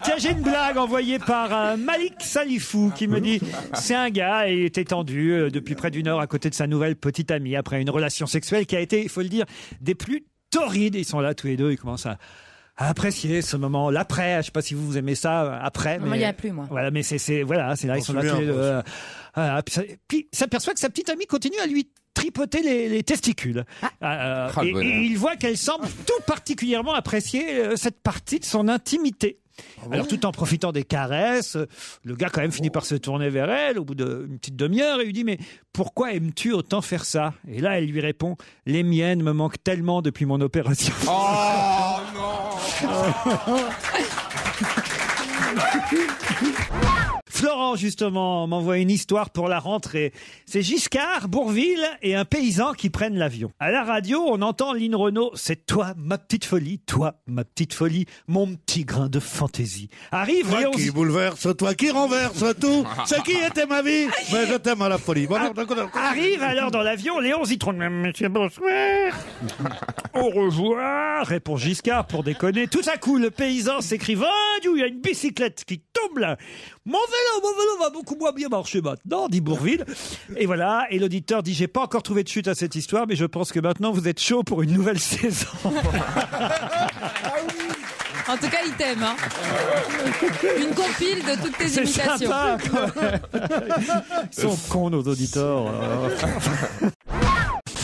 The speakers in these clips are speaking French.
Tiens, j'ai une blague envoyée par Malik Salifou qui me dit c'est un gars et est étendu depuis près d'une heure à côté de sa nouvelle petite amie après une relation sexuelle qui a été, il faut le dire, des plus torrides. Ils sont là tous les deux, ils commencent à apprécier ce moment, l'après. Je sais pas si vous aimez ça après. Non, mais il n'y a plus, moi. Voilà, mais c'est là, ils sont là tous les deux. Puis il s'aperçoit que sa petite amie continue à lui tripoter les testicules. Et il voit qu'elle semble tout particulièrement apprécier cette partie de son intimité. Alors tout en profitant des caresses, le gars quand même finit par se tourner vers elle au bout d'une petite demi-heure et lui dit mais pourquoi aimes-tu autant faire ça? Et là elle lui répond les miennes me manquent tellement depuis mon opération. Oh non. Florent, justement, m'envoie une histoire pour la rentrée. C'est Giscard, Bourvil et un paysan qui prennent l'avion. À la radio, on entend Lynn Renaud. C'est toi, ma petite folie, mon petit grain de fantaisie. Arrive Toi Léon... qui bouleverse, toi qui renverse tout. C'est qui était ma vie? Mais je t'aime à la folie. Bon, Arrive alors dans l'avion Léon Zitron. Monsieur, bonsoir. Au revoir, répond Giscard pour déconner. Tout à coup, le paysan s'écrie Vendu, il y a une bicyclette qui tombe là. Mon vélo va beaucoup moins bien marcher maintenant, dit Bourvil. Et voilà, et l'auditeur dit j'ai pas encore trouvé de chute à cette histoire, mais je pense que maintenant vous êtes chaud pour une nouvelle saison. En tout cas, il t'aime. Hein. Une compile de toutes tes C'est imitations. sympa. Ils sont cons nos auditeurs.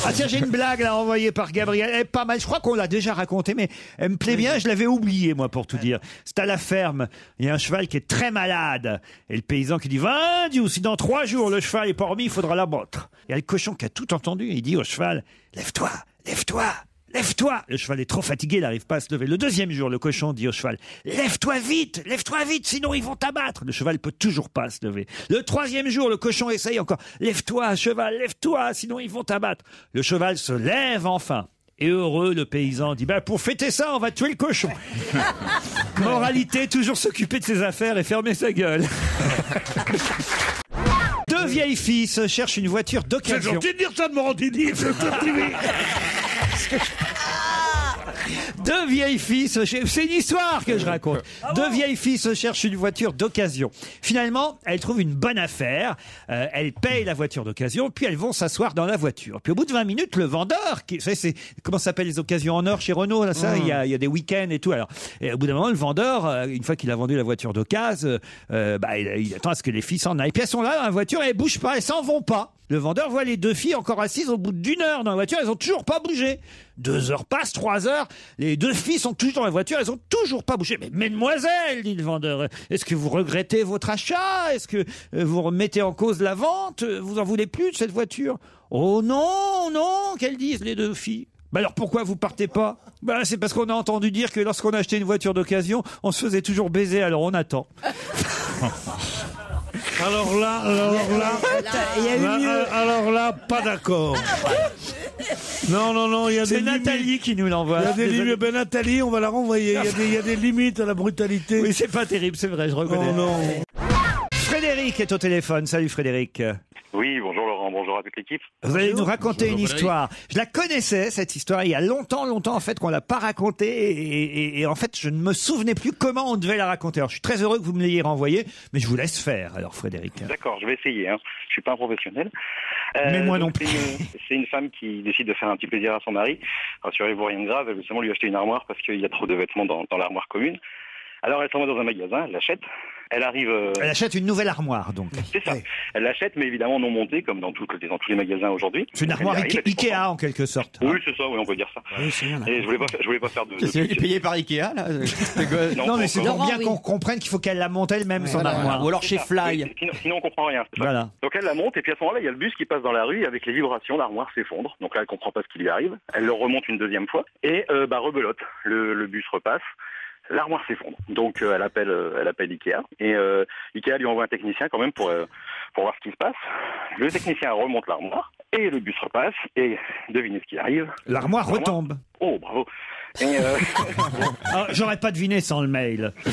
Ah tiens, j'ai une blague là envoyée par Gabriel. Elle est pas mal. Je crois qu'on l'a déjà racontée, mais elle me plaît bien. Je l'avais oubliée, moi, pour tout dire. C'est à la ferme. Il y a un cheval qui est très malade. Et le paysan qui dit, Vendu, si dans 3 jours le cheval est pas remis, il faudra l'abattre. Il y a le cochon qui a tout entendu. Et il dit au cheval, lève-toi, lève-toi. Lève-toi! Le cheval est trop fatigué, il n'arrive pas à se lever. Le 2e jour, le cochon dit au cheval, lève-toi vite, sinon ils vont t'abattre. Le cheval peut toujours pas se lever. Le 3e jour, le cochon essaye encore, lève-toi, cheval, lève-toi, sinon ils vont t'abattre. Le cheval se lève enfin. Et heureux, le paysan dit, pour fêter ça, on va tuer le cochon. Moralité, toujours s'occuper de ses affaires et fermer sa gueule. 2 vieilles filles se cherchent une voiture d'occasion. C'est gentil de dire ça de Morandini. 2 vieilles filles c'est une histoire que je raconte. 2 vieilles filles se cherchent une voiture d'occasion. Finalement, elles trouvent une bonne affaire. Elles payent la voiture d'occasion, puis elles vont s'asseoir dans la voiture. Puis au bout de 20 minutes, le vendeur, vous savez, c'est comment ça s'appelle les occasions en or chez Renault là, ça, il y a des week-ends et tout. Alors, et au bout d'un moment, le vendeur, une fois qu'il a vendu la voiture d'occasion, il attend à ce que les filles s'en aillent. Puis elles sont là dans la voiture, elles bougent pas, elles s'en vont pas. Le vendeur voit les 2 filles encore assises au bout d'1 heure dans la voiture, elles ont toujours pas bougé. 2 heures passent, 3 heures, les 2 filles sont toujours dans la voiture, elles ont toujours pas bougé. Mais mesdemoiselles, dit le vendeur, est-ce que vous regrettez votre achat? Est-ce que vous remettez en cause la vente? Vous en voulez plus de cette voiture? Oh non, non, qu'elles disent les 2 filles. Alors pourquoi vous partez pas? C'est parce qu'on a entendu dire que lorsqu'on a acheté une voiture d'occasion, on se faisait toujours baiser, alors on attend. Alors là, pas d'accord. Non, il y a des limites. C'est Nathalie qui nous l'envoie. Il y a des limites. Nathalie, on va la renvoyer. Il y a des limites à la brutalité. Oui, c'est pas terrible, c'est vrai, je reconnais. Oh non. Frédéric est au téléphone. Salut Frédéric. Oui, bonjour Laurent, bonjour à toute l'équipe. Vous allez nous raconter une histoire. Je la connaissais, cette histoire, il y a longtemps en fait qu'on l'a pas racontée et en fait je ne me souvenais plus comment on devait la raconter. Alors je suis très heureux que vous me l'ayez renvoyée, mais je vous laisse faire alors Frédéric. D'accord, je vais essayer, hein. Je suis pas un professionnel. Mais moi non plus. C'est une femme qui décide de faire un petit plaisir à son mari. Rassurez-vous, rien de grave, elle veut seulement lui acheter une armoire parce qu'il y a trop de vêtements dans l'armoire commune. Alors elle s'en va dans un magasin, elle l'achète. Elle arrive. Elle achète une nouvelle armoire, donc. C'est ça. Elle l'achète, mais évidemment non montée, comme dans tous les magasins aujourd'hui. C'est une armoire Ikea en quelque sorte. Oui, c'est ça. Oui, on peut dire ça. Oui, c'est bien, et je voulais pas faire de. C'est payé par Ikea là. Non, mais c'est pour bien qu'on comprenne qu'il faut qu'elle la monte elle-même son armoire. Ou alors chez Fly. Oui, sinon on comprend rien. Voilà. Donc elle la monte et puis à ce moment-là, il y a le bus qui passe dans la rue et avec les vibrations, l'armoire s'effondre. Donc là, elle comprend pas ce qui lui arrive. Elle le remonte une 2e fois et rebelote. Le bus repasse. L'armoire s'effondre. Donc elle appelle Ikea et Ikea lui envoie un technicien quand même pour voir ce qui se passe. Le technicien remonte l'armoire et le bus repasse et devinez ce qui arrive. L'armoire retombe. Oh bravo. Et, Ah, j'aurais pas deviné sans le mail. oui,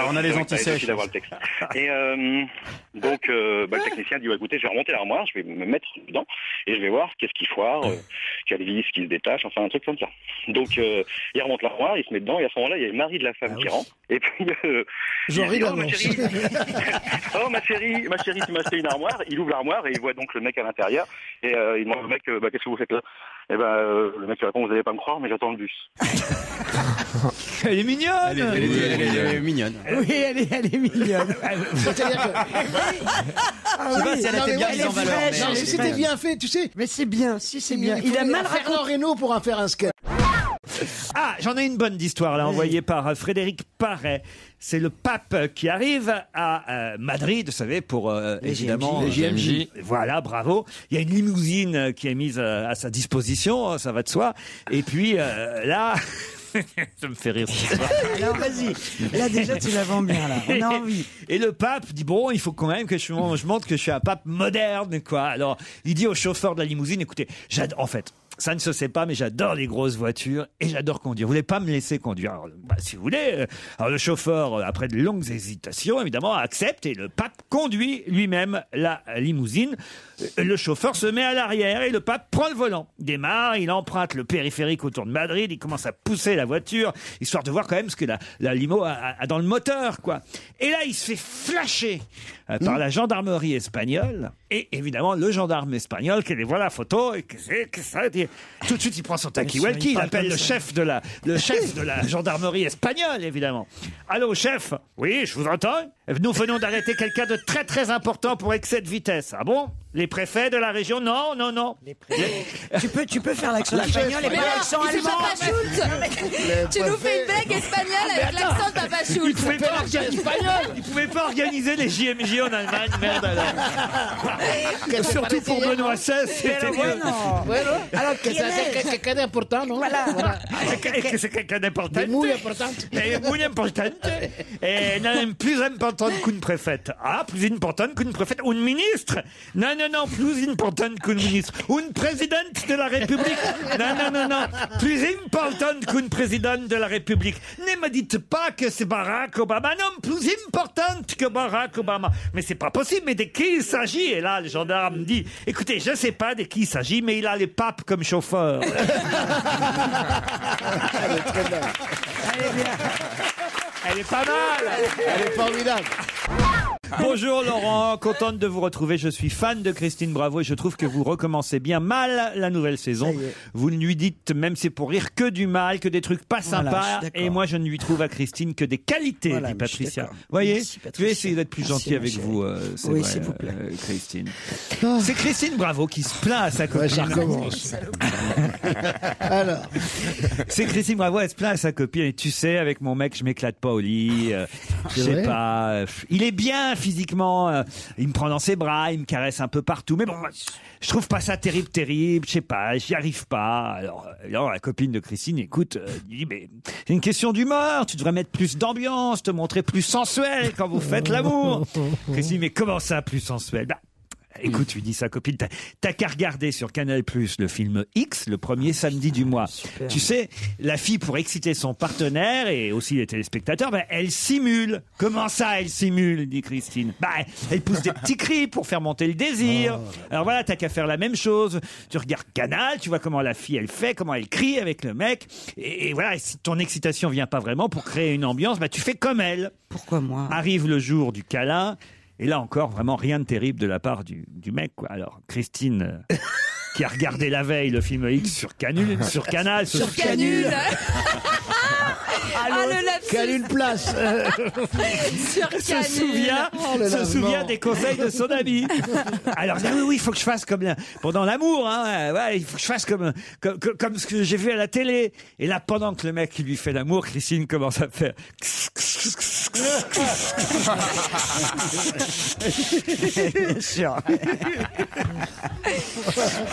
on a les c'est antisèches. aussi d'avoir le texte. Et donc, le technicien dit, écoutez, je vais remonter l'armoire, je vais me mettre dedans et je vais voir qu'est-ce qui foire, quelle vis qui se détache, enfin un truc comme ça. Donc, il remonte l'armoire, il se met dedans et à ce moment-là, il y a le mari de la femme qui rentre. Et puis, J'en il ris dit, oh ma d'avance. chérie, oh ma chérie, tu m'as acheté une armoire. Il ouvre l'armoire et il voit donc le mec à l'intérieur. Et il demande au mec, qu'est-ce que vous faites là? Et le mec lui répond, vous n'allez pas me croire, mais j'attends le bus. Elle est mignonne. Elle est mignonne. Oui, elle est mignonne. C'est-à-dire que... Je sais pas si elle était bien mise en valeur. Non, mais c'était bien fait, tu sais. Mais c'est bien, si c'est bien. Il a mal raconté. Fernand Reynaud pour en faire un sketch. Ah, j'en ai une bonne d'histoire là, envoyée par Frédéric Parret. C'est le pape qui arrive à Madrid, vous savez, pour évidemment Les JMJ. Voilà, bravo. Il y a une limousine qui est mise à sa disposition, ça va de soi. Et puis là, ça me fait rire. Alors vas-y. Là déjà tu la vends bien là. On a envie. Et le pape dit bon, il faut quand même que je montre que je suis un pape moderne, quoi. Alors il dit au chauffeur de la limousine, écoutez, en fait. Ça ne se sait pas, mais j'adore les grosses voitures et j'adore conduire. Vous voulez pas me laisser conduire? Alors, si vous voulez. Alors le chauffeur, après de longues hésitations, évidemment, accepte et le pape conduit lui-même la limousine. Le chauffeur se met à l'arrière et le pape prend le volant. Il démarre, il emprunte le périphérique autour de Madrid, il commence à pousser la voiture, histoire de voir quand même ce que la limo a dans le moteur, quoi. Et là, il se fait flasher par la gendarmerie espagnole. Et évidemment, le gendarme espagnol qui voit la photo et que ça dit. Tout de suite, il prend son talkie-walkie, il appelle le chef de la gendarmerie espagnole, évidemment. Allô, chef? Oui, je vous entends. Nous venons d'arrêter quelqu'un de très très important pour excès de vitesse. Ah bon? Les préfets de la région? Non, non, non. Tu peux faire l'accent espagnol et Mais pas non, l'accent c'est allemand. Papa Schultz. Tu nous fais une blague espagnole avec l'accent de Papa Il Schultz. pouvait pas organiser les JMJ en Allemagne, merde alors. Surtout pour Benoît XVI, c'était mieux. Bueno, alors que c'est quelqu'un d'important, non? Voilà. Que c'est quelqu'un d'important. Muy importante. Et muy importante. Et non, plus importante qu'une préfète. Ah, plus importante qu'une préfète. Ou une ministre. Non, non, non, plus importante qu'une ministre. Ou une présidente de la République. Non, non, non, non. Plus importante qu'une présidente de la République. Ne me dites pas que c'est Barack Obama. Non, plus importante que Barack Obama. Mais c'est pas possible. Mais de qui il s'agit? Et là, le gendarme dit, écoutez, je sais pas de qui il s'agit, mais il a les papes comme chauffeur. Elle est très belle. Elle est pas mal. Elle est formidable. Bonjour Laurent, contente de vous retrouver. Je suis fan de Christine Bravo et je trouve que vous recommencez bien mal la nouvelle saison. Vous ne lui dites, même c'est pour rire, que du mal, que des trucs pas Voilà, sympas. je suis d'accord. Et moi, je ne lui trouve à Christine que des qualités, Voilà, dit mais je suis Patricia. d'accord. Vous voyez, Merci, je vais Patricia. essayer d'être plus Merci, gentil ma avec chérie. vous, c'est Oui, vrai, s'il vous plaît. Christine. C'est Christine Bravo qui se plaint à sa copine. Ouais, ça recommence. Alors, C'est Christine Bravo, elle se plaint à sa copine. Et tu sais, avec mon mec, je m'éclate pas au lit. Je sais vrai pas. Il est bien physiquement. Il me prend dans ses bras, il me caresse un peu partout. Mais bon, je trouve pas ça terrible. Je sais pas, j'y arrive pas. Alors, la copine de Christine, écoute, dit, mais c'est une question d'humeur. Tu devrais mettre plus d'ambiance, te montrer plus sensuel quand vous faites l'amour. Christine, mais comment ça, plus sensuel? Écoute, lui dit sa copine, t'as qu'à regarder sur Canal+, le film X, le premier samedi du mois. Super. Tu sais, la fille, pour exciter son partenaire et aussi les téléspectateurs, elle simule. Comment ça, elle simule, dit Christine. Elle pousse des petits cris pour faire monter le désir. Alors voilà, t'as qu'à faire la même chose. Tu regardes Canal, tu vois comment la fille, elle fait, comment elle crie avec le mec. Et voilà, si ton excitation vient pas vraiment pour créer une ambiance, tu fais comme elle. Pourquoi moi? Arrive le jour du câlin. Et là encore, vraiment rien de terrible de la part du mec, quoi. Alors, Christine, qui a regardé la veille le film X sur Canal. Sur Canul. Ah, le lapsus. quelle une place. Sur Canul. se souvient des conseils de son ami. Alors, oui, il faut que je fasse comme pendant l'amour, hein. Ouais, il faut que je fasse comme ce que j'ai vu à la télé. Et là, pendant que le mec lui fait l'amour, Christine commence à faire. Bien sûr.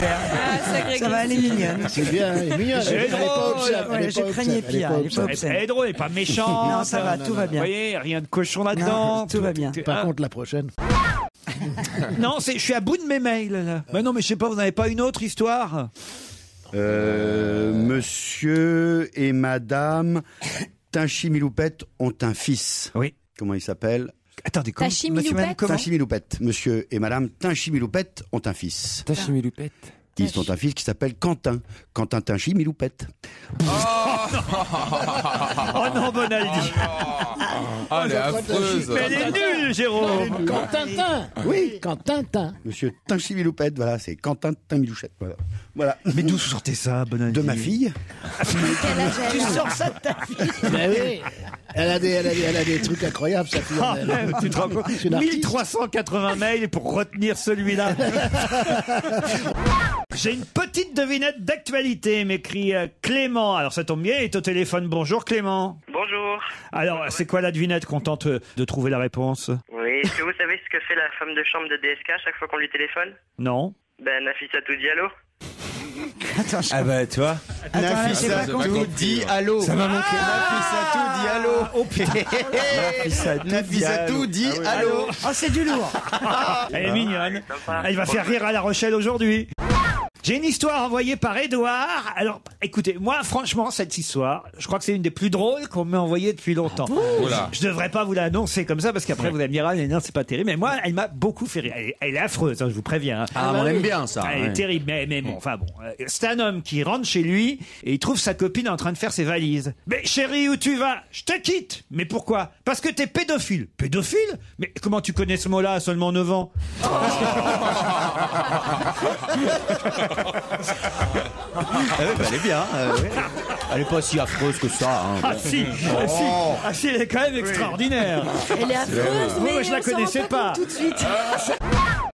Ah, sacré Ça va, elle est mignonne. C'est bien, elle est mignonne. C'est Elle est pas drôle. obscène, elle est Ouais, pas je obscène, craignais elle est pire, pas elle est pas obscène. Elle est drôle, elle est pas méchante. Non, ça va, tout va Vous bien. voyez, rien de cochon là-dedans. Non, tout va bien. Par contre, la prochaine. Non, je suis à bout de mes mails, là. Non, mais je sais pas, vous n'avez pas une autre histoire? Monsieur et Madame Tinchimiloupette ont un fils. Oui. Comment il s'appelle? Attendez, Tinchimiloupette. Tinchimiloupette. Monsieur et Madame Tinchimiloupette ont un fils. Tinchimiloupette. Ils ont un fils qui s'appelle Quentin. Quentin Tinchimiloupette. Oh non, Bonaldi. Ah, elle est affreuse. Mais elle est nulle, Jérôme. Quentin. Oui. Quentin. Monsieur Tinchimiloupette, voilà, c'est Quentin Tinchimiloupette. Voilà. Mais d'où sortez ça, Bonaldi? De ma fille. Quel âge elle a Sors ça de ta fille. Ben oui. Elle a des trucs incroyables, sa fille. Ah, tu te rends compte? C'est une artiste. 1380 mails pour retenir celui-là. J'ai une petite devinette d'actualité, m'écrit Clément. Alors ça tombe bien, il est au téléphone. Bonjour Clément. Bonjour. Alors, c'est quoi la devinette qu'on tente de trouver la réponse? Oui, est-ce que vous savez ce que fait la femme de chambre de DSK à chaque fois qu'on lui téléphone? Non. Ben, Nafissatou Diallo. Ah bah, tu vois. Nafissatou dit allô. Ça m'a manqué. Nafissatou dit allô. Oh putain. Nafissatou dit allô. Oh, c'est du lourd. Elle est mignonne. Sympa. Elle va faire rire à La Rochelle aujourd'hui. J'ai une histoire envoyée par Édouard. Alors, écoutez, moi, franchement, cette histoire, je crois que c'est une des plus drôles qu'on m'a envoyée depuis longtemps. Je devrais pas vous l'annoncer comme ça, parce qu'après, vous allez me dire, ah, non, c'est pas terrible. Mais moi, elle m'a beaucoup fait rire. Elle est affreuse, hein, je vous préviens. Hein. Ah, on aime bien ça. Elle est terrible, mais bon, enfin bon. C'est un homme qui rentre chez lui et il trouve sa copine en train de faire ses valises. Mais chérie, où tu vas? Je te quitte. Mais pourquoi? Parce que t'es pédophile. Pédophile? Mais comment tu connais ce mot-là à seulement 9 ans? Elle est bien. Elle est pas si affreuse que ça. Hein. Ah si, elle est quand même extraordinaire. Elle est affreuse, mais Moi, je la on s'en rend connaissais pas. compte tout de suite.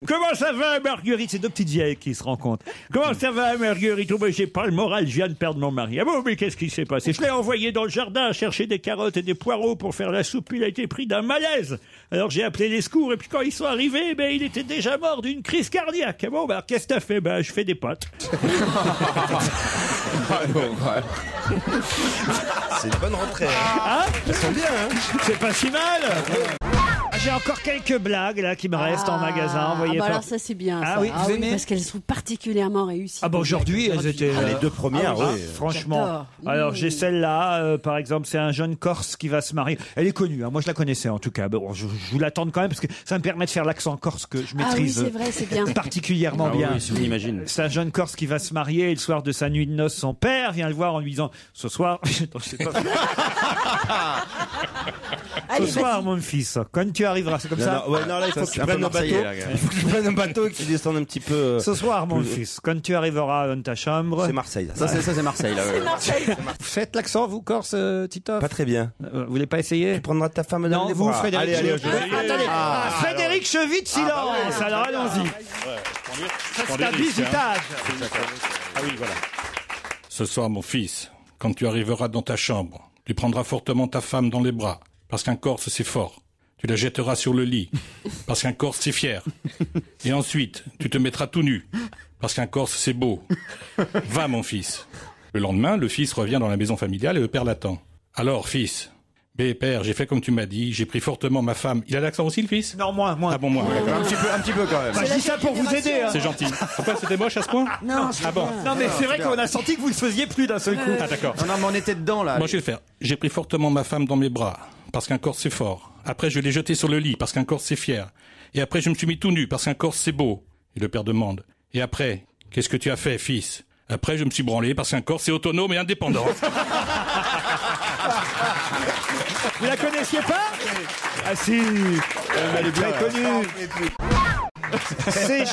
Comment ça va, Marguerite? C'est deux petites vieilles qui se rencontrent. Comment ça va, Marguerite? Oh, ben, j'ai pas le moral, je viens de perdre mon mari. Ah bon, mais qu'est-ce qui s'est passé? Je l'ai envoyé dans le jardin chercher des carottes et des poireaux pour faire la soupe. Il a été pris d'un malaise. Alors j'ai appelé les secours et puis quand ils sont arrivés, ben, il était déjà mort d'une crise cardiaque. Ah bon, ben, alors, qu'est-ce que t'as fait? Ben, je fais des potes. C'est une bonne rentrée. Hein? C'est pas si mal. J'ai encore quelques blagues là qui me restent en magasin. Envoyées par... alors ça c'est bien. Ah ça. oui, vous aimez? parce qu'elles sont particulièrement réussies. Ah bah aujourd'hui, elles étaient Les deux premières, oui. franchement. J'adore. Alors j'ai celle-là, par exemple, c'est un jeune Corse qui va se marier. Elle est connue, hein. Moi je la connaissais en tout cas. Bon, je vous l'attends quand même parce que ça me permet de faire l'accent corse que je maîtrise Ah oui, c'est vrai, c'est bien. particulièrement bien. Oui, si on imagine. C'est un jeune Corse qui va se marier et le soir de sa nuit de noces, son père vient le voir en lui disant « Ce soir... » Attends, je sais pas. Ce soir, mon fils, quand tu arriveras, c'est comme ça. Ouais, non, là, il faut que tu prennes un bateau. Il faut que tu prennes un bateau et que tu descendes un petit peu. Ce soir, mon fils, quand tu arriveras dans ta chambre... C'est Marseille. Ça, c'est Marseille, là. Vous faites l'accent, vous, Corse, Titoff? Pas très bien. Vous voulez pas essayer? Tu prendras ta femme dans Non, les vous, bras. Frédéric. Allez, Attendez, Frédéric Chevit, silence. Alors allons-y. C'est un visitage. Ah oui, voilà. Ce soir, mon fils, quand tu arriveras dans ta chambre, tu prendras fortement ta femme dans les bras, parce qu'un Corse, c'est fort. Tu la jetteras sur le lit, parce qu'un Corse, c'est fier. Et ensuite, tu te mettras tout nu, parce qu'un Corse, c'est beau. Va, mon fils. Le lendemain, le fils revient dans la maison familiale et le père l'attend. Alors, fils, père, j'ai fait comme tu m'as dit, j'ai pris fortement ma femme. Il a l'accent aussi, le fils? Non, moi. Ah bon, moi. D'accord. Un petit peu quand même. Bah, je dis ça pour vous aider. Hein. C'est gentil. Pourquoi c'était moche à ce point? Non, Ah bon? Non, mais c'est vrai qu'on a senti que vous le faisiez plus d'un seul coup. Ah d'accord. Non, mais on était dedans, là. Moi, je vais le faire. J'ai pris fortement ma femme dans mes bras, parce qu'un Corse, c'est fort. Après, je l'ai jeté sur le lit, parce qu'un Corse, c'est fier. Et après, je me suis mis tout nu, parce qu'un Corse, c'est beau. Et le père demande. Et après, qu'est-ce que tu as fait, fils? Après, je me suis branlé, parce qu'un Corse, c'est autonome et indépendant. Vous la connaissiez pas? Ah si, elle est très connue. C'est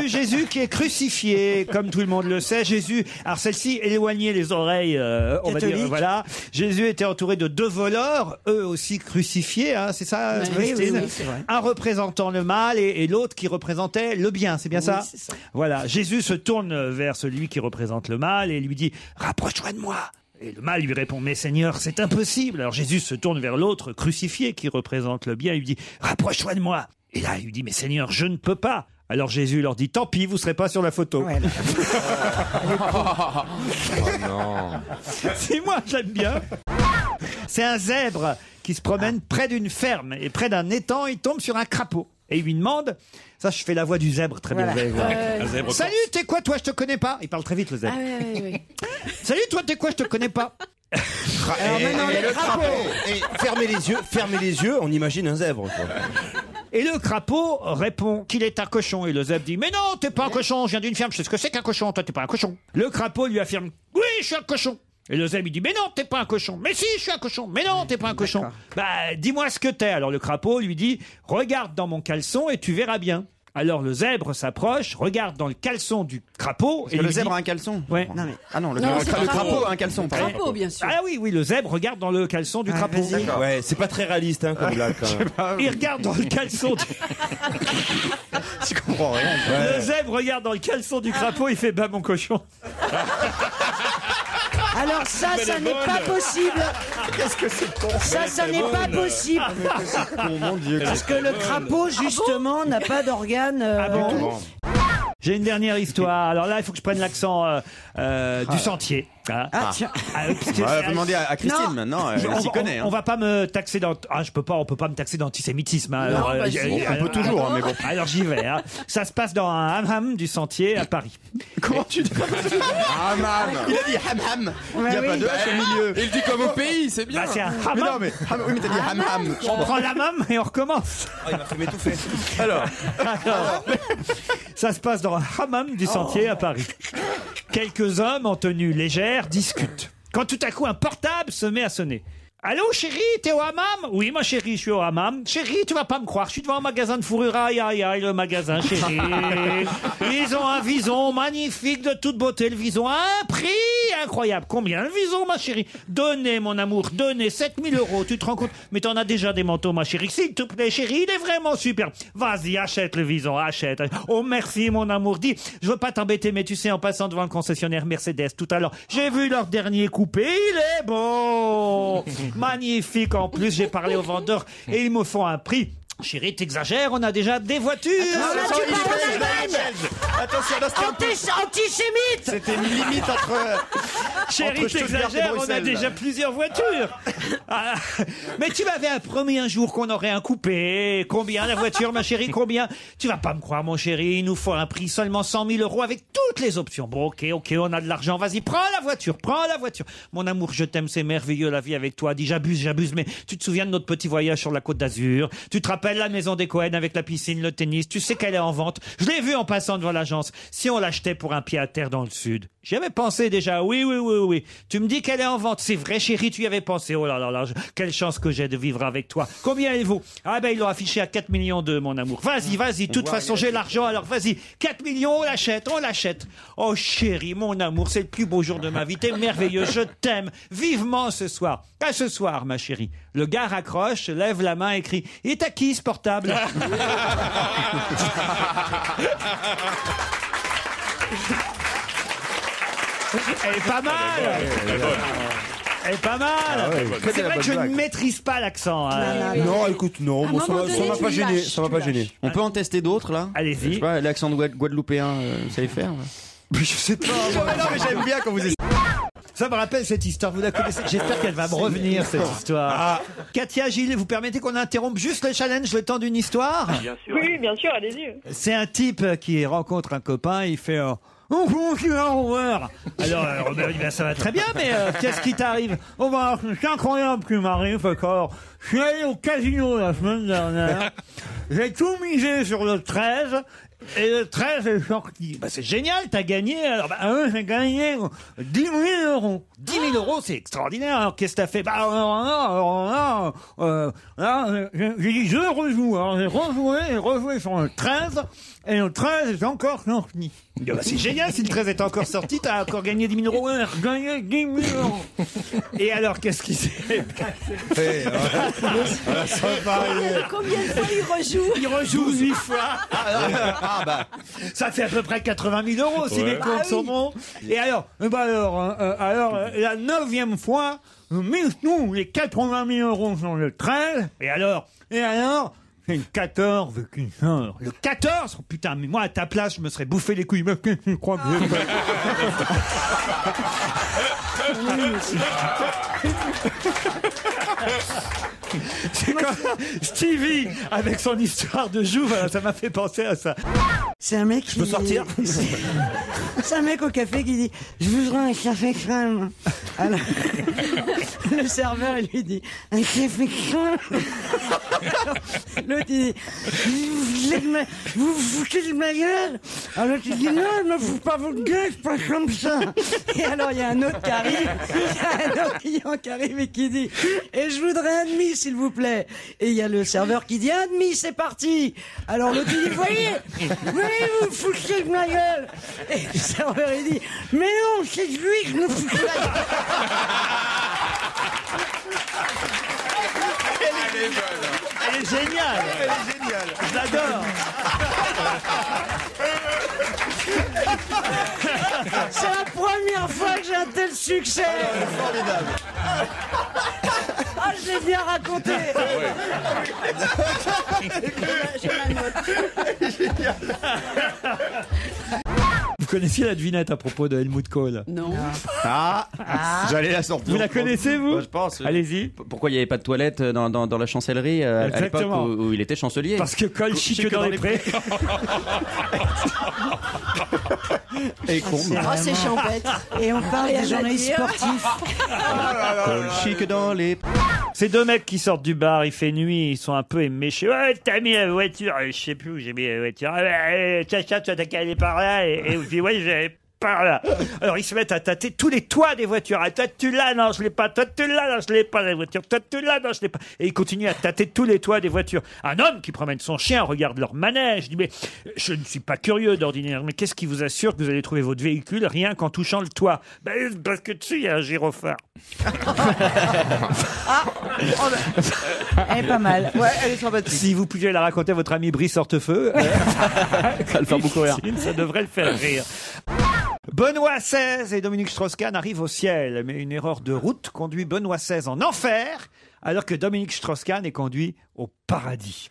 Jésus qui est crucifié, comme tout le monde le sait. Jésus, alors celle-ci, éloignez les oreilles, on va dire, voilà. Jésus était entouré de deux voleurs, eux aussi crucifiés, hein, c'est ça, Christine? Oui, c'est vrai. Un représentant le mal et l'autre qui représentait le bien, c'est bien ça? C'est ça. Voilà, Jésus se tourne vers celui qui représente le mal et lui dit « Rapproche-toi de moi !» Et le mal lui répond « Mais Seigneur, c'est impossible !» Alors Jésus se tourne vers l'autre crucifié qui représente le bien et lui dit « Rapproche-toi de moi !» Et là, il lui dit « Mais Seigneur, je ne peux pas !» Alors Jésus leur dit « Tant pis, vous ne serez pas sur la photo. Ouais, » Si, moi, j'aime bien. C'est un zèbre qui se promène près d'une ferme et près d'un étang, il tombe sur un crapaud. et il lui demande, ça je fais la voix du zèbre très bien, Voilà. vous allez voir. Un zèbre Salut, t'es quoi toi, je te connais pas. Il parle très vite le zèbre. Oui. Salut, toi t'es quoi, je te connais pas. Alors maintenant, Et le crapaud. Et fermez les yeux, on imagine un zèbre. Quoi. Et le crapaud répond qu'il est un cochon. Et le zèbre dit, mais non, t'es pas un cochon, je viens d'une ferme, je sais ce que c'est qu'un cochon, toi t'es pas un cochon. Le crapaud lui affirme, oui, je suis un cochon. Et le zèbre il dit, mais non, t'es pas un cochon. Mais si, je suis un cochon. Mais non, t'es pas un cochon. Bah, dis-moi ce que t'es. Alors le crapaud lui dit, regarde dans mon caleçon et tu verras bien. Alors le zèbre s'approche, regarde dans le caleçon du crapaud. Et le zèbre a un caleçon. Ouais. Non, mais... Ah non, le Non, c'est crapaud crapaud. a un caleçon. pardon. Crapaud, bien sûr. Ah oui, le zèbre regarde dans le caleçon du crapaud. Ouais, c'est pas très réaliste hein, comme blague quand même. Il regarde dans le caleçon du... Je comprends rien. Le zèbre regarde dans le caleçon du crapaud, il fait, bah mon cochon. Alors ça n'est pas possible. Qu'est-ce que c'est con. Ça n'est pas possible. Mon Dieu. Parce que le crapaud, justement, n'a pas d'organe. J'ai une dernière histoire. Alors là, il faut que je prenne l'accent du sentier. Hein. Tiens. Parce que- On va demander à Christine Non. maintenant, elle s'y connaît. on Hein. va pas me taxer on peut pas me taxer d'antisémitisme. Hein. Non, bah, si. On peut toujours, hein, mais bon. Alors j'y vais. Hein. Ça se passe dans un hammam du sentier à Paris. Comment tu dis Hammam. Il a dit ham. Il n'y a pas de H au milieu. Il dit comme au pays, c'est bien. Bah, c'est un Mais hammam. non, mais oui, mais t'as dit ham. On prend l'hammam et on recommence. Il m'a fait m'étouffer. Alors, Ça se passe dans un hammam du sentier à Paris. Quelques hommes en tenue légère discutent. Quand tout à coup un portable se met à sonner. Allô chérie, t'es au hammam? Oui ma chérie, je suis au hammam. Chérie, tu vas pas me croire, je suis devant un magasin de fourrure. Aïe aïe aïe, le magasin chérie. Ils ont un vison magnifique de toute beauté. Le vison a un prix incroyable. Combien le vison ma chérie? Donnez mon amour, donnez 7000 €. Tu te rends compte? Mais t'en as déjà des manteaux ma chérie. S'il te plaît chérie, il est vraiment super. Vas-y, achète le vison, achète. Oh merci mon amour. Dis, je veux pas t'embêter mais tu sais, en passant devant le concessionnaire Mercedes tout à l'heure, j'ai vu leur dernier coupé, il est beau. Magnifique en plus, j'ai parlé aux vendeurs et ils me font un prix. Chérie, t'exagères, on a déjà des voitures. Attends, tu parles en Allemagne. attention, là, c'était Antisémite. c'était une limite entre. Chérie, entre Stuttgart et t'exagères, on a Bruxelles, déjà là. plusieurs voitures. Ah, mais tu m'avais promis un jour qu'on aurait un coupé. Combien la voiture, ma chérie, combien? Tu vas pas me croire, mon chéri, il nous faut un prix seulement 100 000 € avec toutes les options. Bon, ok, on a de l'argent, vas-y, prends la voiture. Mon amour, je t'aime, c'est merveilleux la vie avec toi. Dis, j'abuse, mais tu te souviens de notre petit voyage sur la Côte d'Azur? Tu te rappelles la maison des Cohen avec la piscine, le tennis? Tu sais qu'elle est en vente. Je l'ai vue en passant devant l'agence. Si on l'achetait pour un pied à terre dans le sud. J'y avais pensé déjà, oui. Tu me dis qu'elle est en vente. C'est vrai, chérie, tu y avais pensé. Oh là là, quelle chance que j'ai de vivre avec toi. Combien elle vaut? Ah ben, ils l'ont affiché à 4 millions de mon amour. Vas-y, de toute façon, j'ai l'argent, alors vas-y. 4 millions, on l'achète. Oh chérie, mon amour, c'est le plus beau jour de ma vie. T'es merveilleux, je t'aime. Vivement ce soir. À ce soir, ma chérie. Le gars raccroche, lève la main et crie, il est à qui ce portable? Elle est pas mal. Elle est pas mal. C'est vrai que je ne maîtrise pas l'accent. Hein. Non, écoute, non, moi, ça m'a pas gêné. Ça m'a pas gêné. On peut en tester d'autres là? Allez-y. Je sais pas, l'accent de guadeloupéen, vous savez faire? Je sais pas. Non, mais j'aime bien quand vous êtes. Ça me rappelle cette histoire, vous la connaissez. J'espère qu'elle va me revenir, cette histoire. Katia, Gilles, vous permettez qu'on interrompe juste le challenge le temps d'une histoire? Bien sûr. Oui, bien sûr, allez-y. C'est un type qui rencontre un copain, il fait... Alors, Robert dit, ben, ça va très bien, mais qu'est-ce qui t'arrive? Oh, bah, c'est incroyable ce qui m'arrive, encore. Je suis allé au casino la semaine dernière. J'ai tout misé sur le 13. Et le 13 est sorti. Bah, c'est génial, t'as gagné. Alors, j'ai gagné 10 000 €. 10 000 €, c'est extraordinaire. Alors, qu'est-ce que t'as fait? J'ai dit, je rejoue. Alors, j'ai rejoué sur le 13. Et le 13 est encore sorti. Bah, c'est génial, si le 13 est encore sorti, t'as encore gagné 10 000 €. Gagné 10 000 €. Et alors, qu'est-ce qui s'est passé? Combien de fois il rejoue? Il rejoue 8 fois. Ça fait à peu près 80 000 € si les comptes sont bons. Et alors, la 9e fois, nous, les 80 000 € sur le 13. Et alors, c'est le 14 qui sort. Le 14? Oh, putain, mais moi, à ta place, je me serais bouffé les couilles. Mais qu'est-ce que tu crois que j'ai fait? C'est quand Stevie, avec son histoire de joue, voilà, ça m'a fait penser à ça. C'est un mec qui... Je peux sortir? C'est un mec au café qui dit « Je voudrais un café crème ». Alors, le serveur, il lui dit « Un café crème ». L'autre, il dit « Vous vous foutez de ma gueule ?» Alors l'autre, il dit « Non, je me fous pas votre gueule, c'est pas comme ça ». Et alors, il y a un autre qui arrive, il y a un autre client qui arrive et qui dit « Et je voudrais un demi, s'il vous plaît ». Et il y a le serveur qui dit « Un demi, c'est parti ». Alors l'autre, il dit « Voyez, vous vous foutez de ma gueule ». Et le serveur, il dit « Mais non, c'est lui que je me fous de la gueule ». Elle est géniale. Elle est géniale. Je l'adore. C'est la première fois que j'ai un tel succès. Formidable. Ah, je l'ai bien raconté. J'ai ma note. Vous connaissiez la devinette à propos de Helmut Kohl? Non. Ah, j'allais la sortir. Vous la connaissez, vous? Je pense. Allez-y. Pourquoi il n'y avait pas de toilette dans la chancellerie à l'époque Exactement. où il était chancelier? Parce que Kohl chie que dans les prés. Et con. Oh, c'est champêtre. Et on parle Rien des à journalistes dire. sportifs. Colle chic dans les... Ces deux mecs qui sortent du bar, il fait nuit, ils sont un peu éméchés. Ouais, t'as mis la voiture, je sais plus où j'ai mis la voiture. Tiens, tu t'as qu'à aller par là. Et je dis, ouais, j'allais par là. Alors ils se mettent à tâter tous les toits des voitures. Ah, toi tu l'as, non je l'ai pas. Toi tu l'as, non je l'ai pas la voiture. Toi tu l'as, non je l'ai pas. Et ils continuent à tâter tous les toits des voitures. Un homme qui promène son chien regarde leur manège. Je dis mais je ne suis pas curieux d'ordinaire. Mais qu'est-ce qui vous assure que vous allez trouver votre véhicule rien qu'en touchant le toit? Ben parce que dessus il y a un gyrophare. Elle est pas mal. Ouais, elle est sympathique. Si vous pouviez la raconter à votre ami Brice Hortefeux, Ça le fait beaucoup rire. ça devrait le faire rire. Benoît XVI et Dominique Strauss-Kahn arrivent au ciel, mais une erreur de route conduit Benoît XVI en enfer, alors que Dominique Strauss-Kahn est conduit au paradis.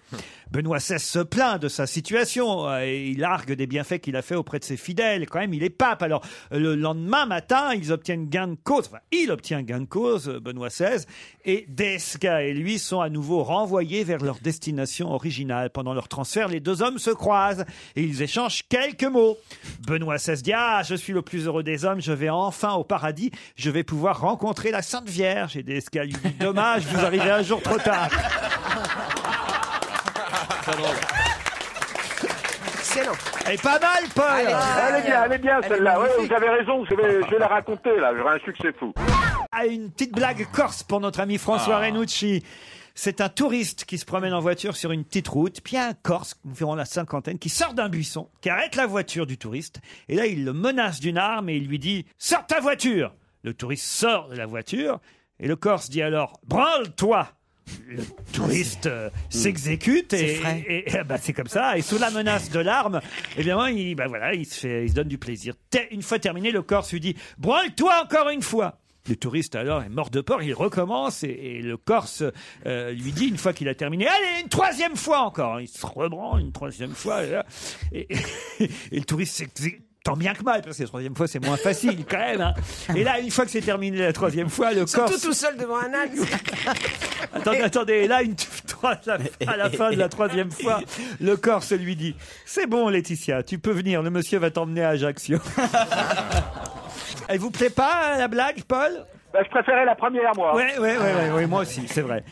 Benoît XVI se plaint de sa situation et il argue des bienfaits qu'il a fait auprès de ses fidèles. Quand même, il est pape. Alors, le lendemain matin, ils obtiennent gain de cause. Enfin, il obtient gain de cause, Benoît XVI, et DSK et lui sont à nouveau renvoyés vers leur destination originale. Pendant leur transfert, les deux hommes se croisent et ils échangent quelques mots. Benoît XVI dit « Ah, je suis le plus heureux des hommes, je vais enfin au paradis, je vais pouvoir rencontrer la Sainte Vierge. » Et DSK lui dit « Dommage, vous arrivez un jour trop tard. » Excellent. Elle est pas mal, Paul. Elle est bien celle-là. Ouais, vous avez raison, je vais la raconter là, j'aurai un succès fou. Ah, une petite blague corse pour notre ami François Renucci. C'est un touriste qui se promène en voiture sur une petite route, puis il y a un Corse, environ la cinquantaine, qui sort d'un buisson, qui arrête la voiture du touriste, et là il le menace d'une arme et il lui dit « Sors ta voiture !» Le touriste sort de la voiture, et le Corse dit alors « Branle-toi !» Le touriste s'exécute et bah, c'est comme ça. Et sous la menace de l'arme, évidemment, il se donne du plaisir. Une fois terminé, le Corse lui dit « Branle-toi encore une fois !» Le touriste alors est mort de peur, il recommence et le Corse lui dit une fois qu'il a terminé, allez, une troisième fois encore. Il se rebranle une troisième fois et le touriste s'exécute. Tant bien que mal, parce que la troisième fois, c'est moins facile, quand même. Hein. Et là, une fois que c'est terminé la troisième fois, le Corse... Surtout tout seul devant un âne. Attendez. Et là, à la fin de la troisième fois, le Corse lui dit « C'est bon, Laetitia, tu peux venir, le monsieur va t'emmener à Ajaccio. » Elle vous plaît pas, la blague, Paul? Je préférais la première, moi. Oui, moi aussi, c'est vrai.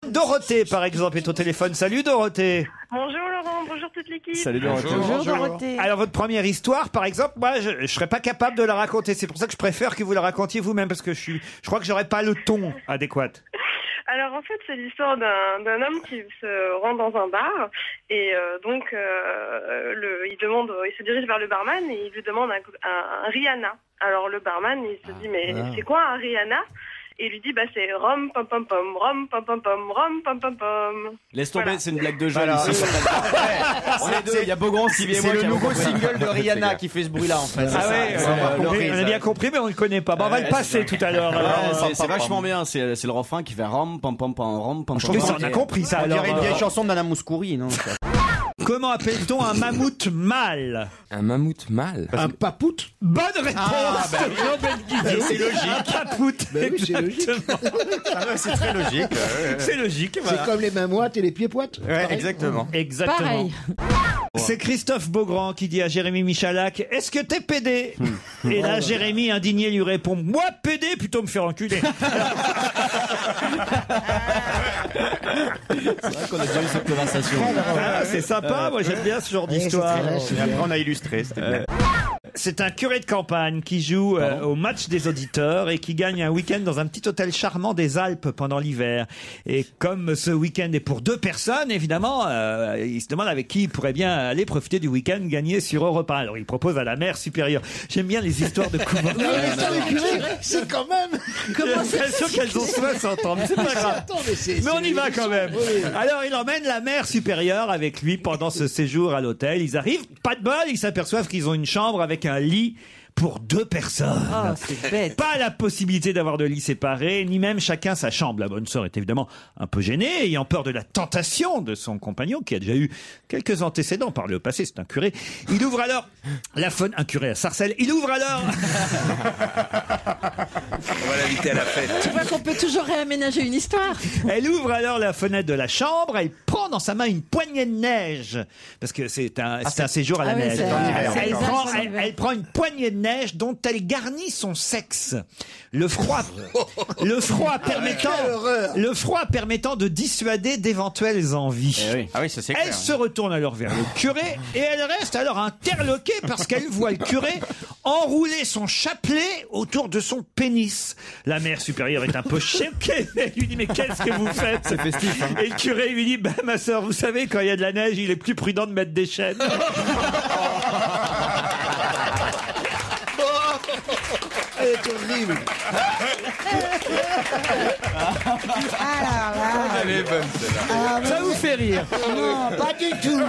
Dorothée, par exemple, est au téléphone. Salut, Dorothée. Bonjour Laurent, bonjour toute l'équipe. Salut Dorothée. Bonjour Dorothée. Alors, votre première histoire, par exemple, moi, je serais pas capable de la raconter. C'est pour ça que je préfère que vous la racontiez vous-même, parce que je crois que j'aurais pas le ton adéquat. Alors en fait c'est l'histoire d'un homme qui se rend dans un bar et il se dirige vers le barman et il lui demande un Rihanna. Alors le barman il se dit mais c'est quoi un Rihanna? Et il lui dit c'est rom pom pom pom rom pom pom pom rom pom pom pom. Laisse tomber, Voilà. c'est une blague de jeune. Voilà. Ici. On est deux, il y a Beaugrand, Sylvie et moi. C'est qui le avons nouveau compris. single de Rihanna qui fait ce bruit-là, en fait. Ah ouais, on a bien compris, mais on le connaît pas. Bon, on va le passer tout à l'heure. C'est vachement bien, c'est le refrain qui fait rom pom pom pom rom pom Je pom trouve pom. ça, on a compris ça. On Alors, dirait une vieille chanson de Nana Mouskouri, non? Comment appelle-t-on un mammouth mâle? Un mammouth mâle. Un papout. Bonne réponse bah oui. de Jean Benguigui. C'est logique. Un papout, Ben oui, c'est logique. exactement. C'est très logique. C'est logique, voilà. C'est comme les mains moites et les pieds poites. Ouais, exactement. Exactement. Pareil. C'est Christophe Beaugrand qui dit à Jérémy Michalak: est-ce que t'es pédé? Et là, Jérémy, indigné, lui répond: moi, pédé, plutôt me faire enculer. C'est vrai qu'on a déjà eu cette conversation. Ah, c'est sympa, moi j'aime bien ce genre d'histoire. Et après, on a illustré. C'était bien. C'est un curé de campagne qui joue au match des auditeurs et qui gagne un week-end dans un petit hôtel charmant des Alpes pendant l'hiver. Et comme ce week-end est pour 2 personnes, évidemment, il se demande avec qui il pourrait bien aller profiter du week-end gagné sur Europe 1. Alors il propose à la mère supérieure. J'aime bien les histoires de couvent. C'est quand même. J'ai l'impression qu'elles ont 60 ans, mais c'est pas grave. Mais on y va quand même. Alors il emmène la mère supérieure avec lui pendant ce séjour à l'hôtel. Ils arrivent, pas de bol, ils s'aperçoivent qu'ils ont une chambre avec un lit pour 2 personnes. Oh, c'est bête. Pas la possibilité d'avoir de lits séparés, ni même chacun sa chambre. La bonne sœur est évidemment un peu gênée, ayant peur de la tentation de son compagnon, qui a déjà eu quelques antécédents par le passé, c'est un curé. Il ouvre alors la fenêtre, un curé à Sarcelles, il ouvre alors... On va l'inviter à la fête. Tu vois qu'on peut toujours réaménager une histoire. Elle ouvre alors la fenêtre de la chambre, elle prend dans sa main une poignée de neige, parce que c'est un séjour à la Ah oui, neige. c'est- Elle prend une poignée de neige dont elle garnit son sexe. Le froid permettant de dissuader d'éventuelles envies. Eh oui. Ah oui, ça c'est Elle clair. se retourne alors vers le curé et elle reste alors interloquée parce qu'elle voit le curé enrouler son chapelet autour de son pénis. La mère supérieure est un peu choquée. Elle lui dit: mais qu'est-ce que vous faites? C'est festif. Et le curé lui dit: ma sœur, vous savez, quand il y a de la neige, il est plus prudent de mettre des chaînes. Elle est horrible. Elle est bonne celle-là. Ça vous fait rire? Non, pas du tout.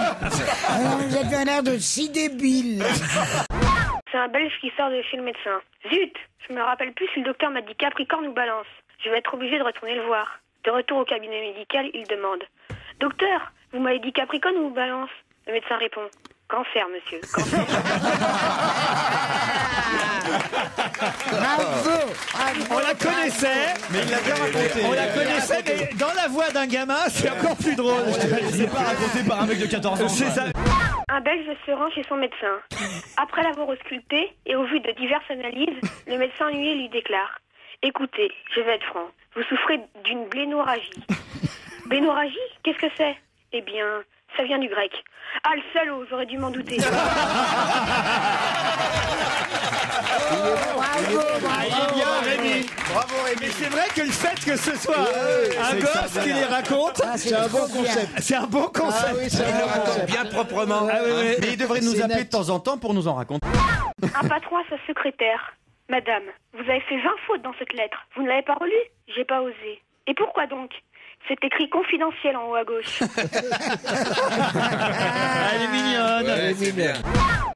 Vous avez un air de si débile. C'est un Belge qui sort de chez le médecin. Zut, je me rappelle plus si le docteur m'a dit Capricorne ou Balance. Je vais être obligé de retourner le voir. De retour au cabinet médical, il demande: docteur, vous m'avez dit Capricorne ou Balance? Le médecin répond: cancer, monsieur, cancer. Bravo. On la connaissait, Mais il l'a bien raconté. on la connaissait, mais dans la voix d'un gamin, c'est encore plus drôle. je te le dis. C'est pas raconté par un mec de 14 ans. C'est ça. Un Belge se rend chez son médecin. Après l'avoir ausculté et au vu de diverses analyses, le médecin lui déclare: écoutez, je vais être franc, vous souffrez d'une blénorragie. Blénorragie? Qu'est-ce que c'est? Eh bien, ça vient du grec. Ah, le salaud, j'aurais dû m'en douter. Ah, il est bien, Rémi. Bravo, Rémi. Mais c'est vrai que le fait que ce soit un gosse qui les raconte, C'est un bon concept. c'est un bon Ah concept. oui, c'est un bon concept. Bien proprement. Ah oui, oui. Mais il devrait nous C'est appeler net. de temps en temps pour nous en raconter. Un patron à sa secrétaire. Madame, vous avez fait 20 fautes dans cette lettre. Vous ne l'avez pas relue? J'ai pas osé. Et pourquoi donc? C'est écrit confidentiel en haut à gauche. Elle est mignonne. Ouais, c'est bien.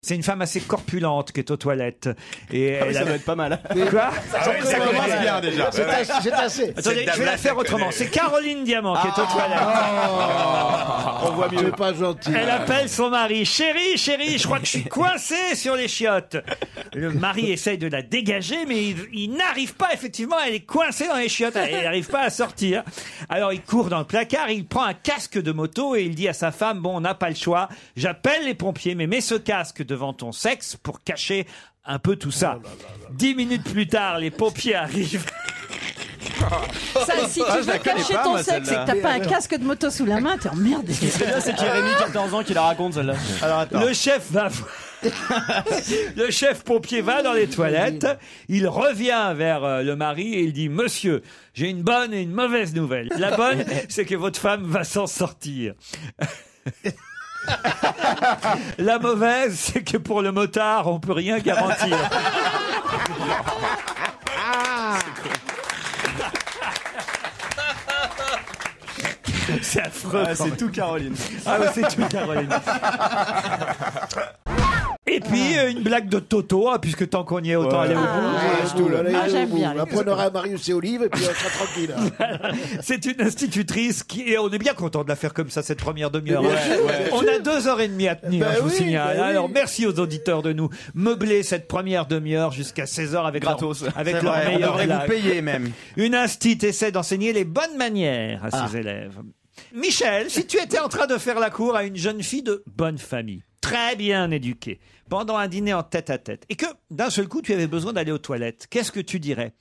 C'est une femme assez corpulente qui est aux toilettes. Et Ah oui, elle ça a- doit être pas mal. Quoi? Ça commence bien déjà. C'est assez. Attendez, je vais la faire autrement. C'est Caroline Diamant qui est aux toilettes. On voit mieux. C'est pas gentil. Elle appelle son mari: chérie, chérie, je crois que je suis coincé sur les chiottes. Le mari essaye de la dégager, mais il n'arrive pas, effectivement, elle est coincée dans les chiottes. Elle n'arrive pas à sortir. Alors il court dans le placard, il prend un casque de moto et il dit à sa femme: bon, on n'a pas le choix, j'appelle les pompiers, mais mets ce casque devant ton sexe pour cacher un peu tout ça. 10 minutes plus tard, les pompiers arrivent. Ça, si tu je la veux connais cacher pas, ton moi, sexe et que celle-là. t'as pas un casque de moto sous la main, t'es emmerdé. C'est Jérémy, 14 ans, qui la raconte celle-là. Alors attends. Le chef va... Le chef pompier va dans les toilettes, il revient vers le mari et il dit: monsieur, j'ai une bonne et une mauvaise nouvelle. La bonne, c'est que votre femme va s'en sortir. La mauvaise, c'est que pour le motard, on peut rien garantir. C'est affreux. Ah, c'est tout Caroline. Ah ouais, c'est tout, Caroline. Et puis, une blague de Toto, hein, puisque tant qu'on y est, autant aller au bout. j'aime bien. Après, on aura Marius et Olive et puis on sera tranquille. C'est une institutrice et on est bien content de la faire comme ça, cette première demi-heure. On a 2h30 à tenir, je vous signale. Alors, merci aux auditeurs de nous meubler cette première demi-heure jusqu'à 16h avec Gratos. Avec leur On meilleur devrait blague. vous payer même. Une instit essaie d'enseigner les bonnes manières à ses élèves. Michel, si tu étais en train de faire la cour à une jeune fille de bonne famille, très bien éduquée, pendant un dîner en tête-à-tête, et que d'un seul coup tu avais besoin d'aller aux toilettes, qu'est-ce que tu dirais ?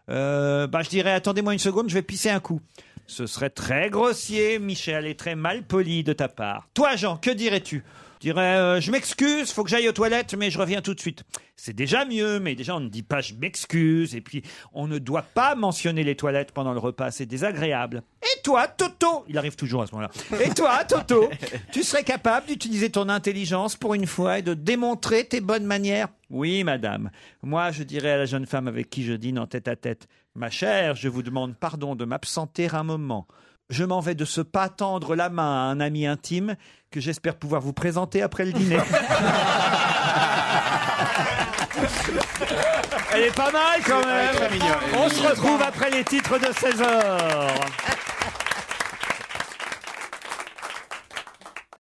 Je dirais, attendez-moi une seconde, je vais pisser un coup. Ce serait très grossier, Michel, et très mal poli de ta part. Toi, Jean, que dirais-tu ? Je dirais, je m'excuse, faut que j'aille aux toilettes, mais je reviens tout de suite. C'est déjà mieux, mais déjà on ne dit pas je m'excuse, et puis on ne doit pas mentionner les toilettes pendant le repas, c'est désagréable. Et toi, Toto, il arrive toujours à ce moment-là, et toi, Toto, tu serais capable d'utiliser ton intelligence pour une fois et de démontrer tes bonnes manières ? Oui, madame. Moi, je dirais à la jeune femme avec qui je dîne en tête-à-tête, ma chère, je vous demande pardon de m'absenter un moment. Je m'en vais de ce pas tendre la main à un ami intime que j'espère pouvoir vous présenter après le dîner. Elle est pas mal quand même. On se retrouve après les titres de 16h.